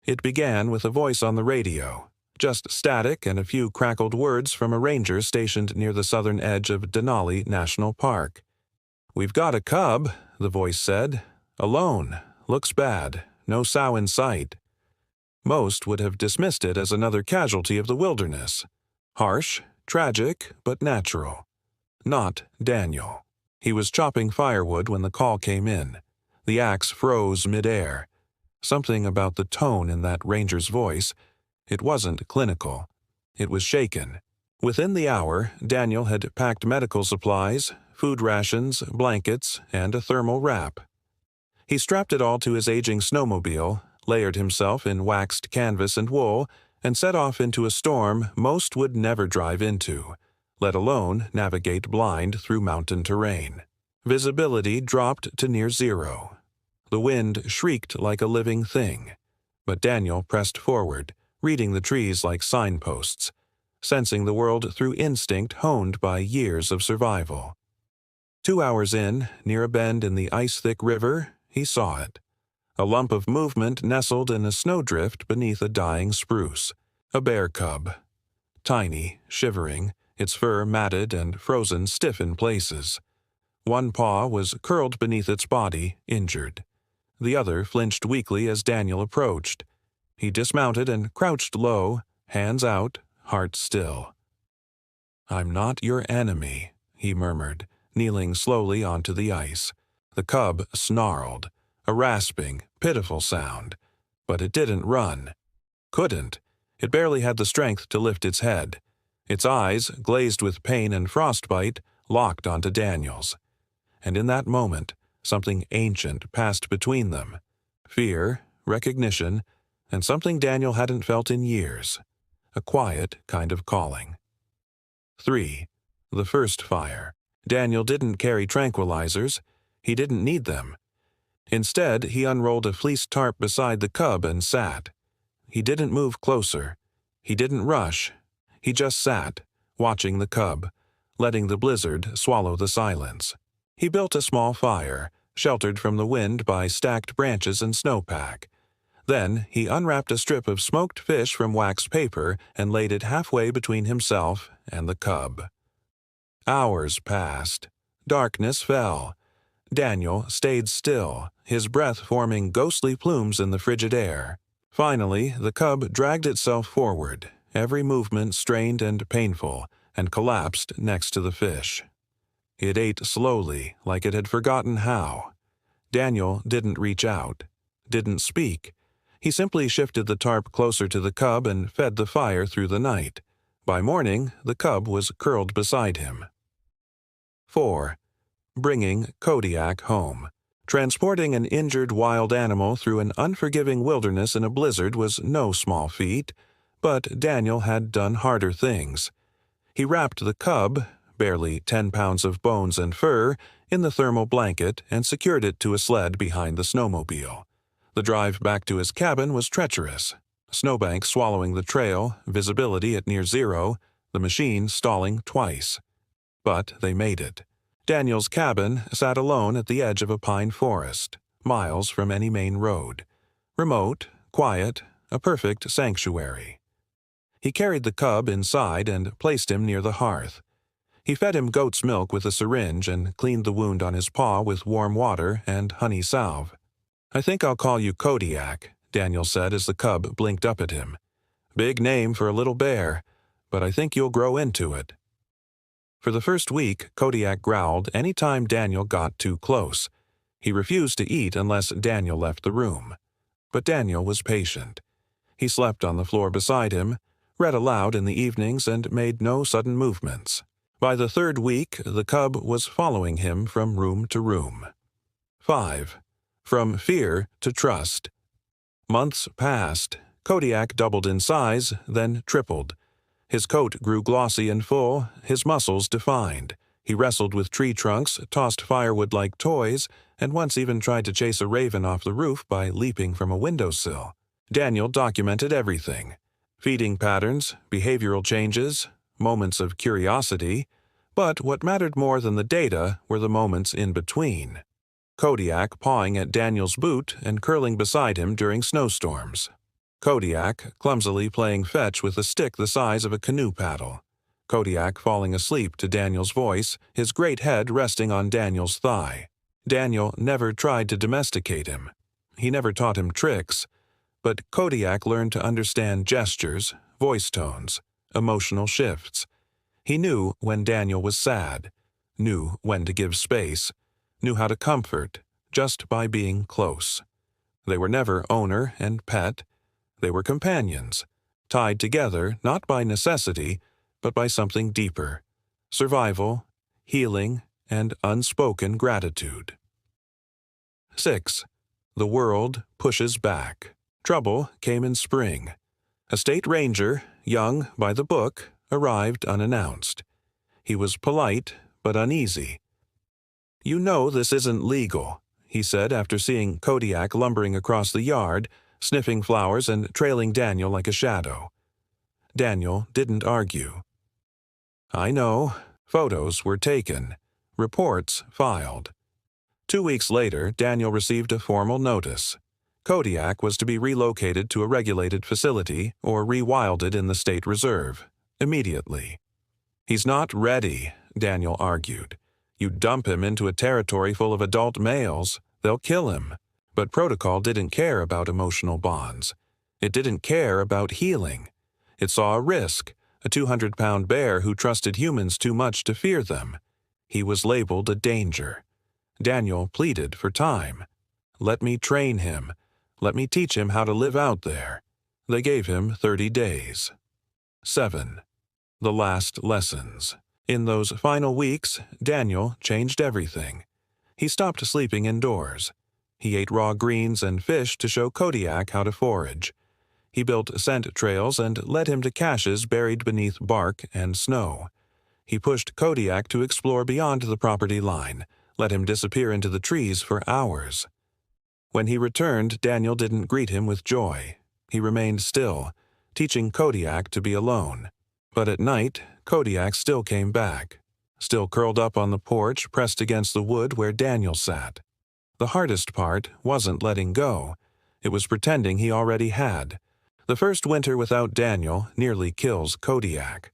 It began with a voice on the radio, just static and a few crackled words from a ranger stationed near the southern edge of Denali National Park. "We've got a cub," the voice said. "Alone. Looks bad. No sow in sight." Most would have dismissed it as another casualty of the wilderness. Harsh, tragic, but natural. Not Daniel. He was chopping firewood when the call came in. The axe froze midair. Something about the tone in that ranger's voice. It wasn't clinical. It was shaken. Within the hour, Daniel had packed medical supplies, food rations, blankets, and a thermal wrap. He strapped it all to his aging snowmobile, layered himself in waxed canvas and wool, and set off into a storm most would never drive into, let alone navigate blind through mountain terrain. Visibility dropped to near zero. The wind shrieked like a living thing, but Daniel pressed forward, reading the trees like signposts, sensing the world through instinct honed by years of survival. 2 hours in, near a bend in the ice-thick river, he saw it. A lump of movement nestled in a snowdrift beneath a dying spruce. A bear cub. Tiny, shivering, its fur matted and frozen stiff in places. One paw was curled beneath its body, injured. The other flinched weakly as Daniel approached. He dismounted and crouched low, hands out, heart still. "I'm not your enemy," he murmured, kneeling slowly onto the ice. The cub snarled, a rasping, pitiful sound, but it didn't run. Couldn't. It barely had the strength to lift its head. Its eyes, glazed with pain and frostbite, locked onto Daniel's. And in that moment, something ancient passed between them. Fear, recognition, and something Daniel hadn't felt in years. A quiet kind of calling. 3. The first fire. Daniel didn't carry tranquilizers. He didn't need them. Instead, he unrolled a fleece tarp beside the cub and sat. He didn't move closer. He didn't rush. He just sat, watching the cub, letting the blizzard swallow the silence. He built a small fire, sheltered from the wind by stacked branches and snowpack. Then he unwrapped a strip of smoked fish from wax paper and laid it halfway between himself and the cub. Hours passed. Darkness fell. Daniel stayed still, his breath forming ghostly plumes in the frigid air. Finally, the cub dragged itself forward, every movement strained and painful, and collapsed next to the fish. It ate slowly, like it had forgotten how. Daniel didn't reach out, didn't speak. He simply shifted the tarp closer to the cub and fed the fire through the night. By morning, the cub was curled beside him. 4. Bringing Kodiak home. Transporting an injured wild animal through an unforgiving wilderness in a blizzard was no small feat, but Daniel had done harder things. He wrapped the cub, barely 10 pounds of bones and fur, in the thermal blanket and secured it to a sled behind the snowmobile. The drive back to his cabin was treacherous. Snowbanks swallowing the trail, visibility at near zero, the machine stalling twice. But they made it. Daniel's cabin sat alone at the edge of a pine forest, miles from any main road. Remote, quiet, a perfect sanctuary. He carried the cub inside and placed him near the hearth. He fed him goat's milk with a syringe and cleaned the wound on his paw with warm water and honey salve. "I think I'll call you Kodiak," Daniel said as the cub blinked up at him. "Big name for a little bear, but I think you'll grow into it." For the first week, Kodiak growled any time Daniel got too close. He refused to eat unless Daniel left the room. But Daniel was patient. He slept on the floor beside him, read aloud in the evenings, and made no sudden movements. By the third week, the cub was following him from room to room. 5. From fear to trust. Months passed. Kodiak doubled in size, then tripled. His coat grew glossy and full, his muscles defined. He wrestled with tree trunks, tossed firewood like toys, and once even tried to chase a raven off the roof by leaping from a windowsill. Daniel documented everything. Feeding patterns, behavioral changes, moments of curiosity, but what mattered more than the data were the moments in between. Kodiak pawing at Daniel's boot and curling beside him during snowstorms. Kodiak clumsily playing fetch with a stick the size of a canoe paddle. Kodiak falling asleep to Daniel's voice, his great head resting on Daniel's thigh. Daniel never tried to domesticate him. He never taught him tricks, but Kodiak learned to understand gestures, voice tones, emotional shifts. He knew when Daniel was sad, knew when to give space, knew how to comfort, just by being close. They were never owner and pet. They were companions, tied together not by necessity, but by something deeper: survival, healing, and unspoken gratitude. 6. The world pushes back. Trouble came in spring. A state ranger, young by the book, arrived unannounced. He was polite, but uneasy. "You know this isn't legal," he said after seeing Kodiak lumbering across the yard, sniffing flowers and trailing Daniel like a shadow. Daniel didn't argue. "I know." Photos were taken. Reports filed. 2 weeks later, Daniel received a formal notice. Kodiak was to be relocated to a regulated facility or rewilded in the state reserve, immediately. "He's not ready," Daniel argued. "You dump him into a territory full of adult males, they'll kill him." But protocol didn't care about emotional bonds. It didn't care about healing. It saw a risk, a 200-pound bear who trusted humans too much to fear them. He was labeled a danger. Daniel pleaded for time. "Let me train him. Let me teach him how to live out there." They gave him 30 days. 7. The last lessons. In those final weeks, Daniel changed everything. He stopped sleeping indoors. He ate raw greens and fish to show Kodiak how to forage. He built scent trails and led him to caches buried beneath bark and snow. He pushed Kodiak to explore beyond the property line, let him disappear into the trees for hours. When he returned, Daniel didn't greet him with joy. He remained still, teaching Kodiak to be alone. But at night, Kodiak still came back, still curled up on the porch pressed against the wood where Daniel sat. The hardest part wasn't letting go. It was pretending he already had. The first winter without Daniel nearly kills Kodiak.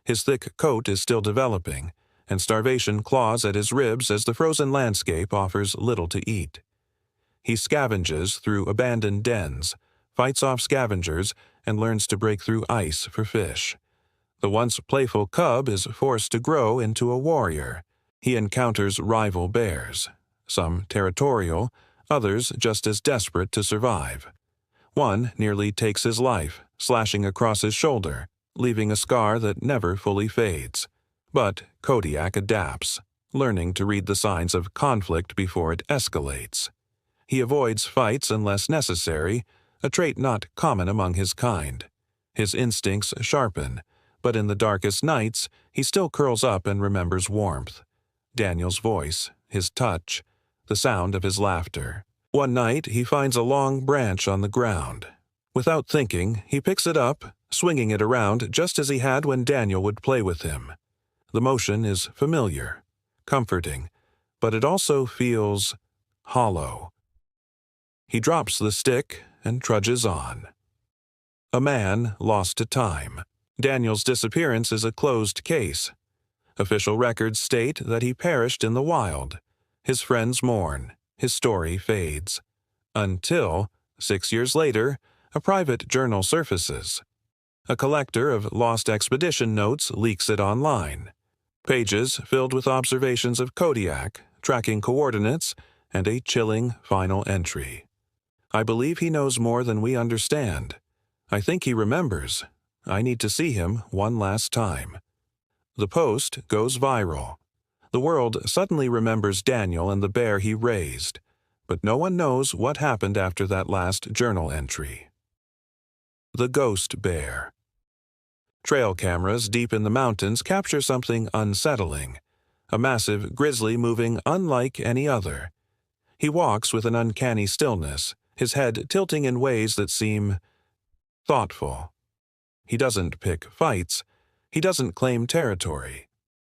His thick coat is still developing, and starvation claws at his ribs as the frozen landscape offers little to eat. He scavenges through abandoned dens, fights off scavengers, and learns to break through ice for fish. The once playful cub is forced to grow into a warrior. He encounters rival bears, some territorial, others just as desperate to survive. One nearly takes his life, slashing across his shoulder, leaving a scar that never fully fades. But Kodiak adapts, learning to read the signs of conflict before it escalates. He avoids fights unless necessary, a trait not common among his kind. His instincts sharpen, but in the darkest nights, he still curls up and remembers warmth. Daniel's voice, his touch, the sound of his laughter. One night, he finds a long branch on the ground. Without thinking, he picks it up, swinging it around just as he had when Daniel would play with him. The motion is familiar, comforting, but it also feels hollow. He drops the stick and trudges on. A man lost to time. Daniel's disappearance is a closed case. Official records state that he perished in the wild. His friends mourn. His story fades. Until, 6 years later, a private journal surfaces. A collector of lost expedition notes leaks it online. Pages filled with observations of Kodiak, tracking coordinates, and a chilling final entry. "I believe he knows more than we understand. I think he remembers. I need to see him one last time." The post goes viral. The world suddenly remembers Daniel and the bear he raised, but no one knows what happened after that last journal entry. The Ghost Bear. Trail cameras deep in the mountains capture something unsettling. A massive grizzly moving unlike any other. He walks with an uncanny stillness, his head tilting in ways that seem thoughtful. He doesn't pick fights. He doesn't claim territory.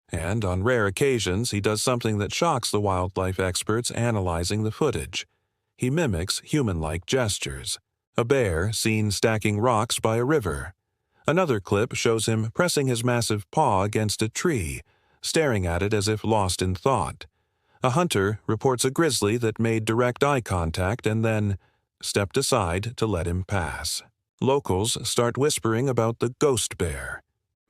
And on rare occasions, he does something that shocks the wildlife experts analyzing the footage. He mimics human-like gestures. A bear seen stacking rocks by a river. Another clip shows him pressing his massive paw against a tree, staring at it as if lost in thought. A hunter reports a grizzly that made direct eye contact and then stepped aside to let him pass. Locals start whispering about the ghost bear.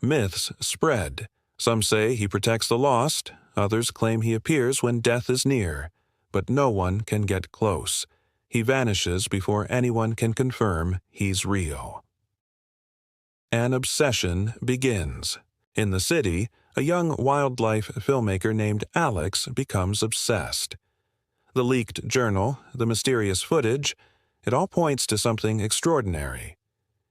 Myths spread. Some say he protects the lost, others claim he appears when death is near, but no one can get close. He vanishes before anyone can confirm he's real. An obsession begins. In the city, a young wildlife filmmaker named Alex becomes obsessed. The leaked journal, the mysterious footage, it all points to something extraordinary.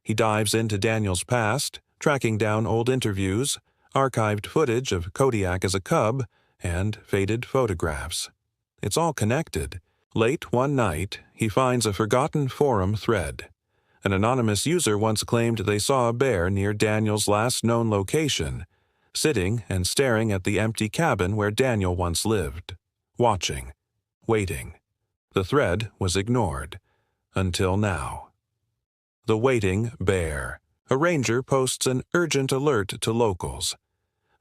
He dives into Daniel's past, tracking down old interviews, archived footage of Kodiak as a cub, and faded photographs. It's all connected. Late one night, he finds a forgotten forum thread. An anonymous user once claimed they saw a bear near Daniel's last known location, sitting and staring at the empty cabin where Daniel once lived, watching, waiting. The thread was ignored. Until now. The waiting bear. A ranger posts an urgent alert to locals.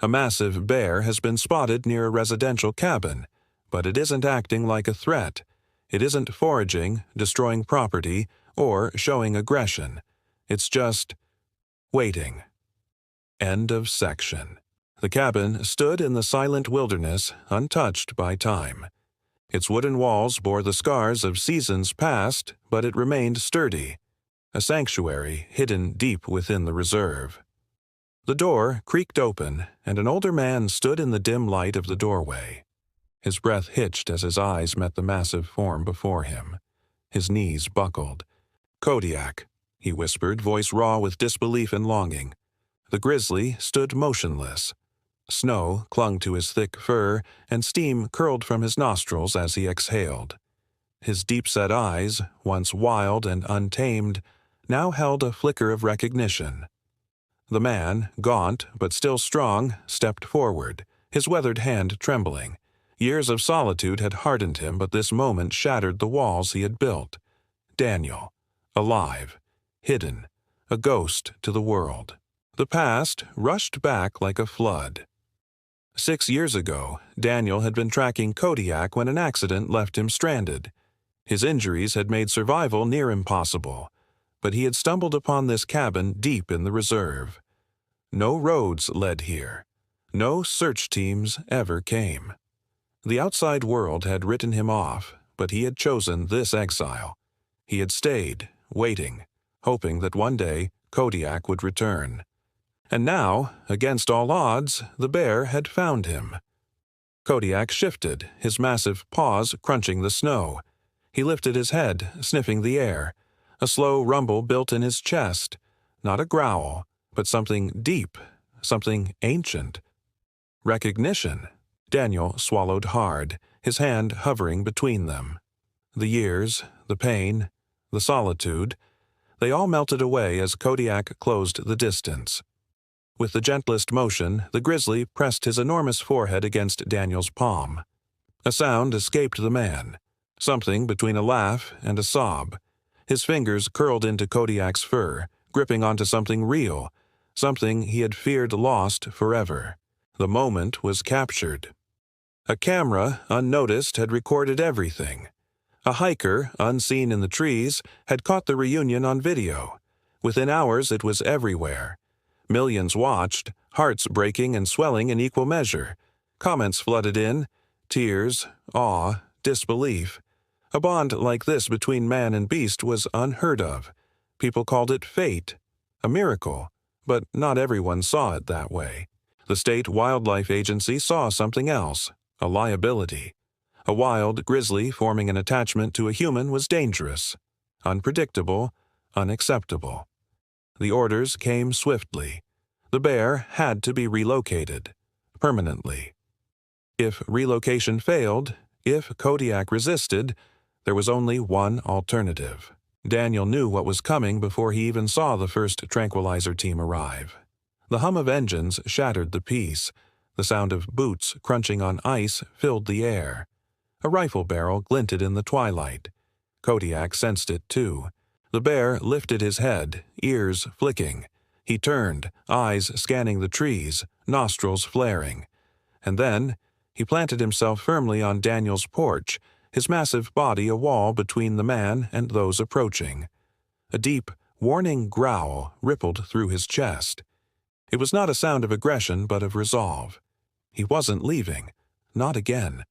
A massive bear has been spotted near a residential cabin, but it isn't acting like a threat. It isn't foraging, destroying property, or showing aggression. It's just waiting. End of section. The cabin stood in the silent wilderness, untouched by time. Its wooden walls bore the scars of seasons past, but it remained sturdy, a sanctuary hidden deep within the reserve. The door creaked open, and an older man stood in the dim light of the doorway. His breath hitched as his eyes met the massive form before him. His knees buckled. "Kodiak," he whispered, voice raw with disbelief and longing. The grizzly stood motionless. Snow clung to his thick fur, and steam curled from his nostrils as he exhaled. His deep-set eyes, once wild and untamed, now held a flicker of recognition. The man, gaunt but still strong, stepped forward, his weathered hand trembling. Years of solitude had hardened him, but this moment shattered the walls he had built. Daniel, alive, hidden, a ghost to the world. The past rushed back like a flood. 6 years ago, Daniel had been tracking Kodiak when an accident left him stranded. His injuries had made survival near impossible, but he had stumbled upon this cabin deep in the reserve. No roads led here. No search teams ever came. The outside world had written him off, but he had chosen this exile. He had stayed, waiting, hoping that one day Kodiak would return. And now, against all odds, the bear had found him. Kodiak shifted, his massive paws crunching the snow. He lifted his head, sniffing the air. A slow rumble built in his chest. Not a growl, but something deep, something ancient. Recognition. Daniel swallowed hard, his hand hovering between them. The years, the pain, the solitude, they all melted away as Kodiak closed the distance. With the gentlest motion, the grizzly pressed his enormous forehead against Daniel's palm. A sound escaped the man, something between a laugh and a sob. His fingers curled into Kodiak's fur, gripping onto something real, something he had feared lost forever. The moment was captured. A camera, unnoticed, had recorded everything. A hiker, unseen in the trees, had caught the reunion on video. Within hours it was everywhere. Millions watched, hearts breaking and swelling in equal measure. Comments flooded in, tears, awe, disbelief. A bond like this between man and beast was unheard of. People called it fate, a miracle, but not everyone saw it that way. The state wildlife agency saw something else, a liability. A wild grizzly forming an attachment to a human was dangerous, unpredictable, unacceptable. The orders came swiftly. The bear had to be relocated, permanently. If relocation failed, if Kodiak resisted, there was only one alternative. Daniel knew what was coming before he even saw the first tranquilizer team arrive. The hum of engines shattered the peace. The sound of boots crunching on ice filled the air. A rifle barrel glinted in the twilight. Kodiak sensed it too. The bear lifted his head, ears flicking. He turned, eyes scanning the trees, nostrils flaring. And then he planted himself firmly on Daniel's porch, his massive body a wall between the man and those approaching. A deep, warning growl rippled through his chest. It was not a sound of aggression but of resolve. He wasn't leaving. Not again.